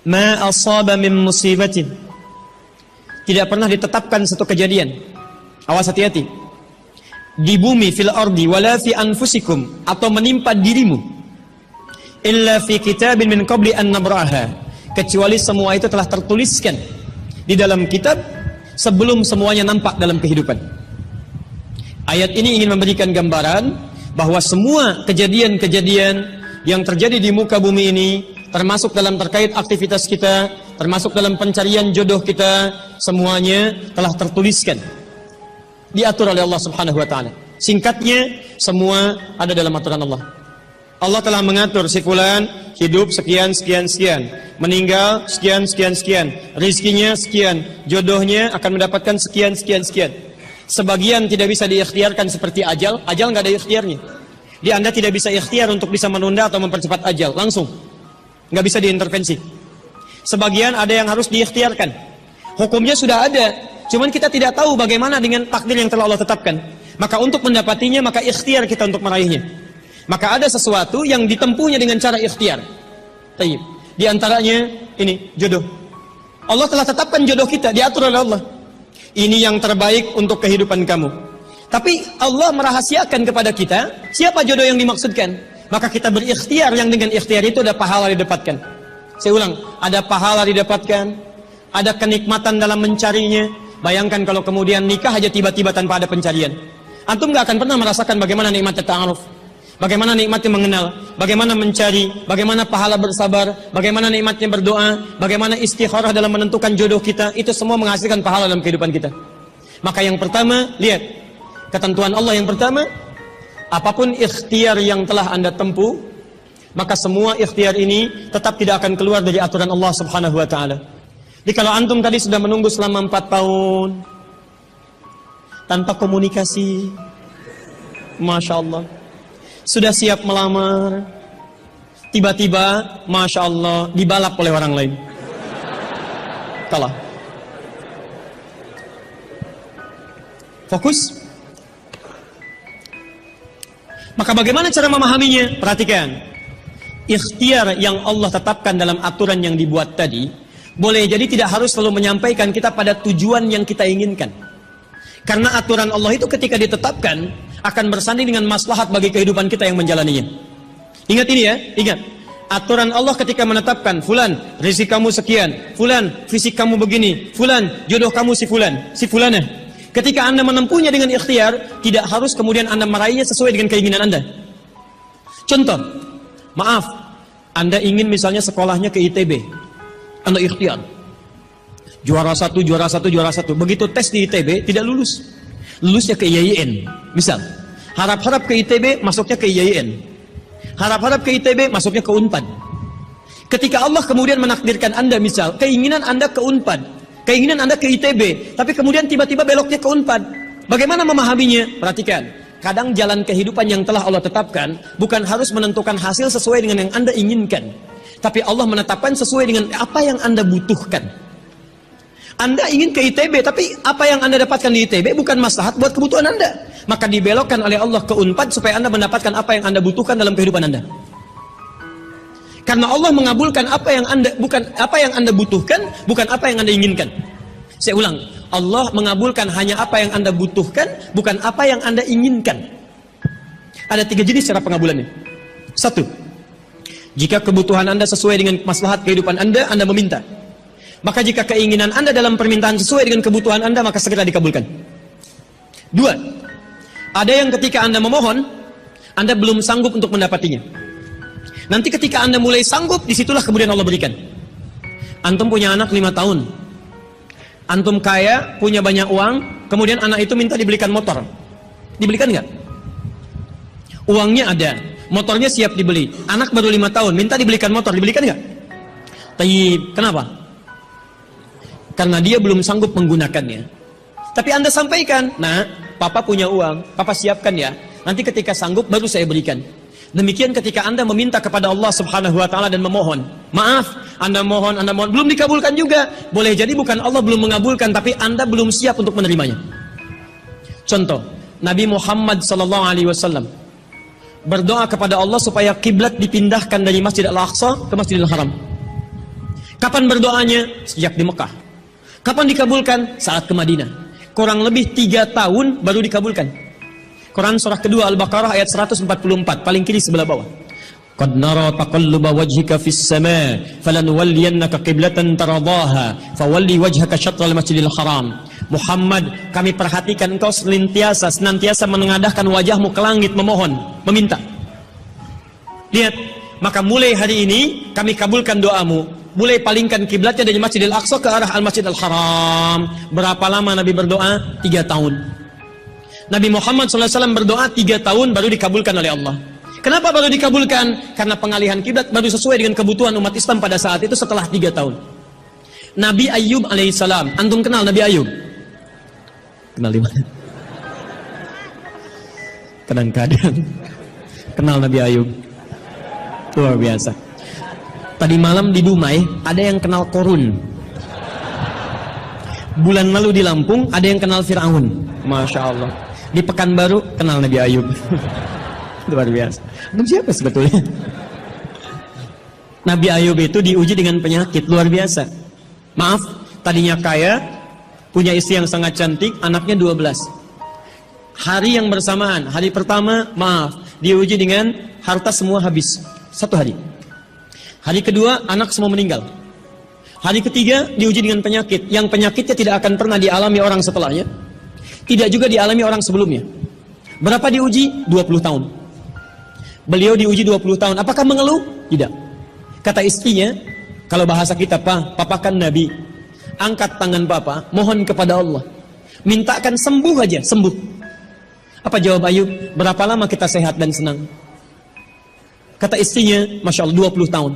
ma asaba min musibatin, tidak pernah ditetapkan satu kejadian, awas hati-hati, di bumi fil ardi wala fi anfusikum, atau menimpa dirimu, illa fi kitabin min qabli an nabraha, kecuali semua itu telah tertuliskan di dalam kitab sebelum semuanya nampak dalam kehidupan. Ayat ini ingin memberikan gambaran bahwa semua kejadian-kejadian yang terjadi di muka bumi ini, termasuk dalam terkait aktivitas kita, termasuk dalam pencarian jodoh kita, semuanya telah tertuliskan, diatur oleh Allah Subhanahu wa taala. Singkatnya, semua ada dalam aturan Allah. Allah telah mengatur si fulan hidup sekian sekian sekian, meninggal sekian sekian sekian, rizkinya sekian, jodohnya akan mendapatkan sekian sekian sekian. Sebagian tidak bisa diikhtiarkan seperti ajal nggak ada ikhtiarnya. Anda tidak bisa ikhtiar untuk bisa menunda atau mempercepat ajal, langsung nggak bisa diintervensi. Sebagian ada yang harus diikhtiarkan, hukumnya sudah ada, cuman kita tidak tahu bagaimana dengan takdir yang telah Allah tetapkan. Maka untuk mendapatinya, maka ikhtiar kita untuk meraihnya. Maka ada sesuatu yang ditempuhnya dengan cara ikhtiar. Tayyib. Di antaranya ini jodoh. Allah telah tetapkan jodoh kita, diatur oleh Allah. Ini yang terbaik untuk kehidupan kamu. Tapi Allah merahasiakan kepada kita siapa jodoh yang dimaksudkan. Maka kita berikhtiar, yang dengan ikhtiar itu ada pahala didapatkan. Saya ulang, ada pahala didapatkan, ada kenikmatan dalam mencarinya. Bayangkan kalau kemudian nikah aja tiba-tiba tanpa ada pencarian. Antum gak akan pernah merasakan bagaimana nikmatnya ta'aruf, bagaimana nikmatnya mengenal, bagaimana mencari, bagaimana pahala bersabar, bagaimana nikmatnya berdoa, bagaimana istikharah dalam menentukan jodoh kita. Itu semua menghasilkan pahala dalam kehidupan kita. Maka yang pertama, lihat ketentuan Allah yang pertama, apapun ikhtiar yang telah Anda tempuh, maka semua ikhtiar ini tetap tidak akan keluar dari aturan Allah Subhanahu wa taala. Jadi kalau antum tadi sudah menunggu selama 4 tahun tanpa komunikasi, Masya Allah, sudah siap melamar, tiba-tiba Masya Allah dibalap oleh orang lain, kalah. Fokus. Maka bagaimana cara memahaminya? Perhatikan, ikhtiar yang Allah tetapkan dalam aturan yang dibuat tadi, boleh jadi tidak harus selalu menyampaikan kita pada tujuan yang kita inginkan. Karena aturan Allah itu ketika ditetapkan akan bersanding dengan maslahat bagi kehidupan kita yang menjalaninya. Ingat ini ya, ingat. Aturan Allah ketika menetapkan, fulan rezeki kamu sekian, fulan fisik kamu begini, fulan jodoh kamu si fulan, si fulanah. Ketika Anda menempuhnya dengan ikhtiar, tidak harus kemudian Anda meraihnya sesuai dengan keinginan Anda. Contoh, maaf, Anda ingin misalnya sekolahnya ke ITB, Anda ikhtiar, juara satu. Begitu tes di ITB tidak lulus, lulusnya ke IAIN, misal. Harap-harap ke ITB, masuknya ke IAIN. Harap-harap ke ITB, masuknya ke UNPAD. Ketika Allah kemudian menakdirkan Anda, misal, keinginan Anda ke UNPAD, keinginan Anda ke ITB, tapi kemudian tiba-tiba beloknya ke UNPAD. Bagaimana memahaminya? Perhatikan, kadang jalan kehidupan yang telah Allah tetapkan bukan harus menentukan hasil sesuai dengan yang Anda inginkan, tapi Allah menetapkan sesuai dengan apa yang Anda butuhkan. Anda ingin ke ITB, tapi apa yang Anda dapatkan di ITB bukan maslahat buat kebutuhan Anda. Maka dibelokkan oleh Allah ke UNPAD supaya Anda mendapatkan apa yang Anda butuhkan dalam kehidupan Anda. Karena Allah mengabulkan apa yang Anda butuhkan, bukan apa yang Anda inginkan. Saya ulang, Allah mengabulkan hanya apa yang Anda butuhkan, bukan apa yang Anda inginkan. Ada 3 jenis cara pengabulannya. 1, jika kebutuhan Anda sesuai dengan maslahat kehidupan Anda meminta. Maka jika keinginan Anda dalam permintaan sesuai dengan kebutuhan Anda, maka segera dikabulkan. 2, ada yang ketika Anda memohon, Anda belum sanggup untuk mendapatinya. Nanti ketika Anda mulai sanggup, disitulah kemudian Allah berikan. Antum punya anak 5 tahun, antum kaya, punya banyak uang, kemudian anak itu minta dibelikan motor. Dibelikan nggak? Uangnya ada, motornya siap dibeli. Anak baru 5 tahun, minta dibelikan motor, dibelikan nggak? Tayyib, kenapa? Karena dia belum sanggup menggunakannya. Tapi Anda sampaikan, nah, papa punya uang, papa siapkan ya, nanti ketika sanggup baru saya berikan. Demikian ketika Anda meminta kepada Allah Subhanahu wa taala dan memohon. Maaf, Anda mohon, belum dikabulkan juga. Boleh jadi bukan Allah belum mengabulkan, tapi Anda belum siap untuk menerimanya. Contoh, Nabi Muhammad SAW berdoa kepada Allah supaya kiblat dipindahkan dari Masjid Al-Aqsa ke Masjidil Haram. Kapan berdoanya? Sejak di Mekah. Kapan dikabulkan? Saat ke Madinah. Kurang lebih 3 tahun baru dikabulkan. Quran surah kedua Al-Baqarah ayat 144, paling kiri sebelah bawah. Qad nara taqalluba wajhika fis sama falanuwalliyannaka qiblatan taradaha fawalli wajhaka syatral masjidil haram. Muhammad, kami perhatikan engkau senantiasa menengadahkan wajahmu ke langit memohon, meminta. Lihat, maka mulai hari ini kami kabulkan doamu. Mulai palingkan kiblatnya dari Masjidil Aqsa ke arah Al-Masjidil Haram. Berapa lama Nabi berdoa? 3 tahun. Nabi Muhammad SAW berdoa 3 tahun baru dikabulkan oleh Allah. Kenapa baru dikabulkan? Karena pengalihan kiblat baru sesuai dengan kebutuhan umat Islam pada saat itu setelah 3 tahun. Nabi Ayub alaihissalam. Antum kenal Nabi Ayub? Kenal di mana? Kadang-kadang kenal Nabi Ayub. Luar biasa. Tadi malam di Dumai ada yang kenal Korun. Bulan lalu di Lampung ada yang kenal Fir'aun. Masya Allah. Di Pekanbaru kenal Nabi Ayub. Luar biasa. Untuk siapa sebetulnya? Nabi Ayub itu diuji dengan penyakit luar biasa. Maaf, tadinya kaya, punya istri yang sangat cantik, anaknya 12. Hari yang bersamaan, hari pertama, maaf, diuji dengan harta semua habis. 1 hari. Hari kedua, anak semua meninggal. Hari ketiga, diuji dengan penyakit. Yang penyakitnya tidak akan pernah dialami orang setelahnya. Tidak juga dialami orang sebelumnya. Berapa diuji? 20 tahun. Beliau diuji 20 tahun. Apakah mengeluh? Tidak. Kata istrinya, kalau bahasa kita, papa kan Nabi. Angkat tangan papa, mohon kepada Allah. Mintakan sembuh aja, sembuh. Apa jawab Ayub? Berapa lama kita sehat dan senang? Kata istrinya, Masya Allah, 20 tahun.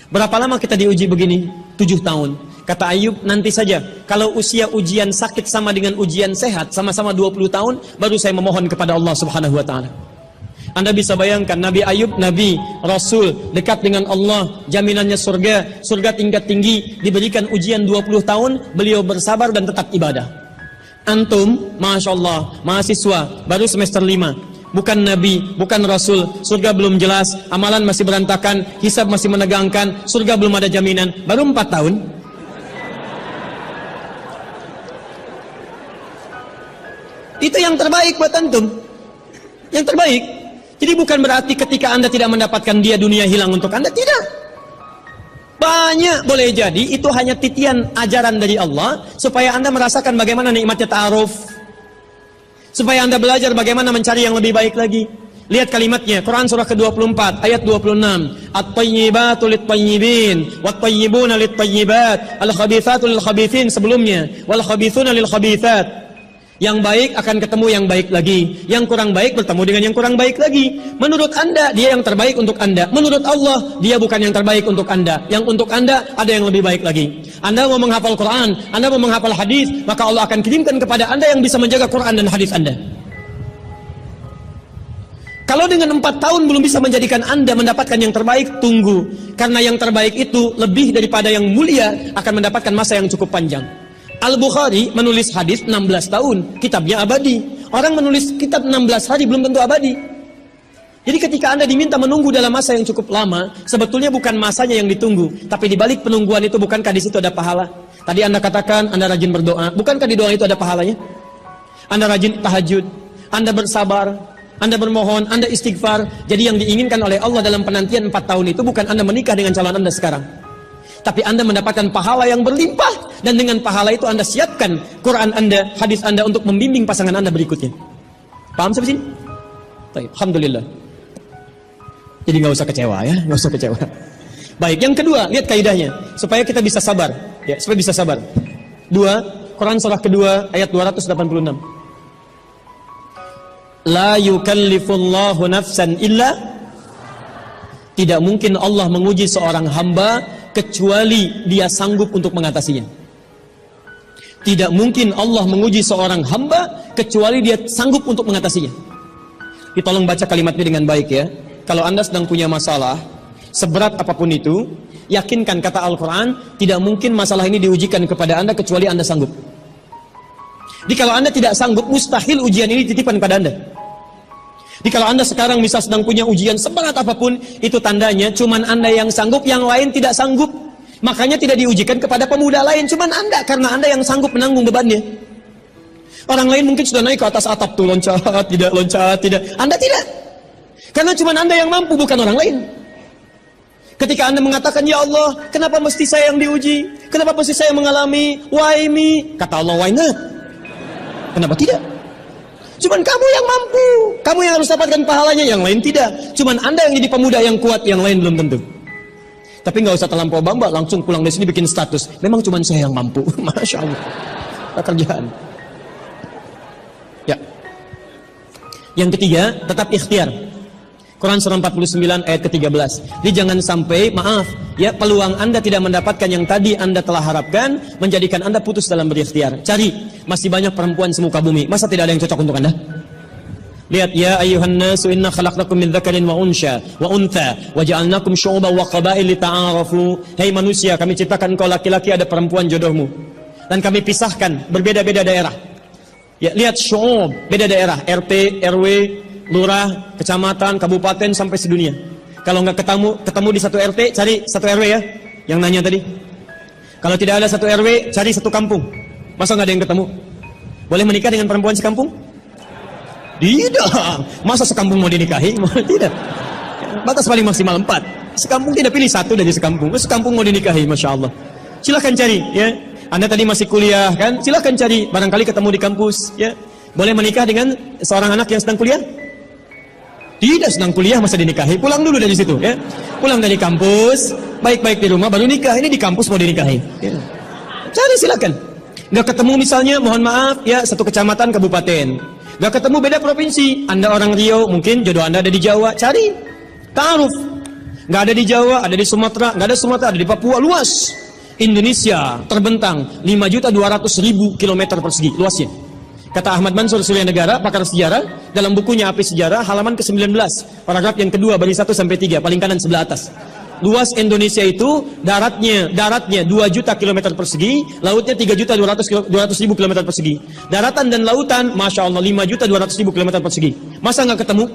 Berapa lama kita diuji begini? 7 tahun. Kata Ayub, nanti saja. Kalau usia ujian sakit sama dengan ujian sehat, sama-sama 20 tahun, baru saya memohon kepada Allah Subhanahu wa Ta'ala. Anda bisa bayangkan Nabi Ayub, Nabi, Rasul, dekat dengan Allah, jaminannya surga, surga tingkat tinggi, diberikan ujian 20 tahun, beliau bersabar dan tetap ibadah. Antum, Masya Allah, mahasiswa, baru semester 5, bukan Nabi, bukan Rasul, surga belum jelas, amalan masih berantakan, hisab masih menegangkan, surga belum ada jaminan, baru 4 tahun. Itu yang terbaik buat antum. Yang terbaik. Jadi bukan berarti ketika Anda tidak mendapatkan dia, dunia hilang untuk Anda. Tidak. Banyak boleh jadi itu hanya titian ajaran dari Allah supaya Anda merasakan bagaimana nikmatnya ta'aruf. Supaya Anda belajar bagaimana mencari yang lebih baik lagi. Lihat kalimatnya, Quran surah ke-24 ayat 26. At-tayyibatu lit-tayyibin wat-tayyibuna lit-tayyibat al-khabithatu lil-khabithin sebelumnya wal khabithuna lil-khabithat. Yang baik akan ketemu yang baik lagi. Yang kurang baik bertemu dengan yang kurang baik lagi. Menurut Anda, dia yang terbaik untuk Anda. Menurut Allah, dia bukan yang terbaik untuk Anda. Yang untuk Anda, ada yang lebih baik lagi. Anda mau menghafal Quran, Anda mau menghafal hadis, maka Allah akan kirimkan kepada Anda yang bisa menjaga Quran dan hadis Anda. Kalau dengan 4 tahun belum bisa menjadikan Anda mendapatkan yang terbaik, tunggu. Karena yang terbaik itu lebih daripada yang mulia akan mendapatkan masa yang cukup panjang. Al-Bukhari menulis hadis 16 tahun, kitabnya abadi. Orang menulis kitab 16 hari belum tentu abadi. Jadi ketika Anda diminta menunggu dalam masa yang cukup lama, sebetulnya bukan masanya yang ditunggu, tapi di balik penungguan itu bukankah di situ ada pahala? Tadi Anda katakan Anda rajin berdoa, bukankah di doa itu ada pahalanya? Anda rajin tahajud, Anda bersabar, Anda bermohon, Anda istighfar. Jadi yang diinginkan oleh Allah dalam penantian 4 tahun itu bukan Anda menikah dengan calon Anda sekarang, tapi Anda mendapatkan pahala yang berlimpah. Dan dengan pahala itu Anda siapkan Quran Anda, hadis Anda untuk membimbing pasangan Anda berikutnya. Paham sampai sini? Baik, alhamdulillah. Jadi nggak usah kecewa ya, nggak usah kecewa. Baik, yang kedua, lihat kaidahnya supaya kita bisa sabar, ya, supaya bisa sabar. 2, Quran surah kedua ayat 286. La yukallifullahu nafsan illa, tidak mungkin Allah menguji seorang hamba kecuali dia sanggup untuk mengatasinya. Tidak mungkin Allah menguji seorang hamba kecuali dia sanggup untuk mengatasinya. Tolong baca kalimatnya dengan baik ya. Kalau Anda sedang punya masalah, seberat apapun itu, yakinkan kata Al-Quran, tidak mungkin masalah ini diujikan kepada Anda kecuali Anda sanggup. Jadi kalau Anda tidak sanggup, mustahil ujian ini titipan pada Anda. Jadi kalau Anda sekarang misal sedang punya ujian seberat apapun, itu tandanya cuman Anda yang sanggup, yang lain tidak sanggup. Makanya tidak diujikan kepada pemuda lain, cuman Anda, karena Anda yang sanggup menanggung bebannya. Orang lain mungkin sudah naik ke atas atap tuh, loncat, tidak. Anda tidak. Karena cuman Anda yang mampu, bukan orang lain. Ketika Anda mengatakan, ya Allah, kenapa mesti saya yang diuji? Kenapa mesti saya mengalami? Why me? Kata Allah, why not? Kenapa tidak? Cuman kamu yang mampu. Kamu yang harus dapatkan pahalanya, yang lain tidak. Cuman Anda yang jadi pemuda yang kuat, yang lain belum tentu. Tapi nggak usah terlampau bangga, langsung pulang dari sini bikin status. Memang cuma saya yang mampu. Masya Allah. Pekerjaan. Ya. Yang ketiga, tetap ikhtiar. Quran surah 49 ayat ke-13. Jadi jangan sampai, maaf, ya, peluang Anda tidak mendapatkan yang tadi Anda telah harapkan, menjadikan Anda putus dalam berikhtiar. Cari, masih banyak perempuan semuka bumi. Masa tidak ada yang cocok untuk Anda? Lihat, ya ayyuhan nasu inna khalaqnakum min dzakarin wa unsha wa untha wa ja'alnakum syu'uban wa qabail lita'arafu. Hei manusia, kami ciptakan engkau laki-laki, ada perempuan jodohmu. Dan kami pisahkan berbeda-beda daerah. Ya, lihat syu'ub, beda daerah, RT, RW, lurah, kecamatan, kabupaten sampai sedunia. Kalau nggak ketemu di satu RT, cari satu RW ya. Yang nanya tadi. Kalau tidak ada satu RW, cari satu kampung. Masa nggak ada yang ketemu? Boleh menikah dengan perempuan sekampung? Tidak. Masa sekampung mau dinikahi? Tidak. Batas paling maksimal 4. Sekampung tidak pilih satu dari sekampung. Sekampung mau dinikahi, Masya Allah. Silahkan cari, ya. Anda tadi masih kuliah, kan? Silahkan cari. Barangkali ketemu di kampus, ya. Boleh menikah dengan seorang anak yang sedang kuliah? Tidak, sedang kuliah masa dinikahi. Pulang dulu dari situ, ya. Pulang dari kampus, baik-baik di rumah, baru nikah. Ini di kampus mau dinikahi. Ya. Cari, silakan. Nggak ketemu misalnya, mohon maaf, ya, satu kecamatan, kabupaten. Gak ketemu, beda provinsi. Anda orang Riau, mungkin jodoh Anda ada di Jawa. Cari, ta'aruf. Gak ada di Jawa, ada di Sumatera. Gak ada Sumatera, ada di Papua. Luas. Indonesia terbentang 5.200.000 kilometer persegi luasnya. Kata Ahmad Mansur Suryanegara, pakar sejarah, dalam bukunya Api Sejarah, halaman ke-19, paragraf yang kedua, baris 1 sampai 3, paling kanan sebelah atas. Luas Indonesia itu daratnya 2 juta kilometer persegi, lautnya 3.200.000 kilometer persegi. Daratan dan lautan, Masya Allah, 5.200.000 kilometer persegi. Masa nggak ketemu?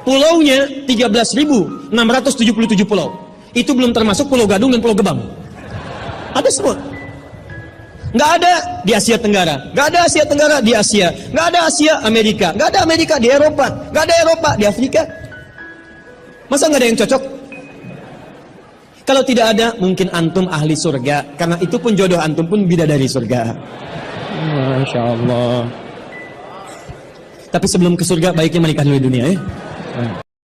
Pulaunya 13.677 pulau. Itu belum termasuk Pulau Gadung dan Pulau Gebang. Ada semua. Nggak ada di Asia Tenggara, nggak ada Asia Tenggara di Asia, nggak ada Asia Amerika, nggak ada Amerika di Eropa, nggak ada Eropa di Afrika. Masa nggak ada yang cocok? Kalau tidak ada, mungkin antum ahli surga. Karena itu pun jodoh antum pun bidadari surga. Masya Allah. Tapi sebelum ke surga, baiknya menikah dulu di dunia ya.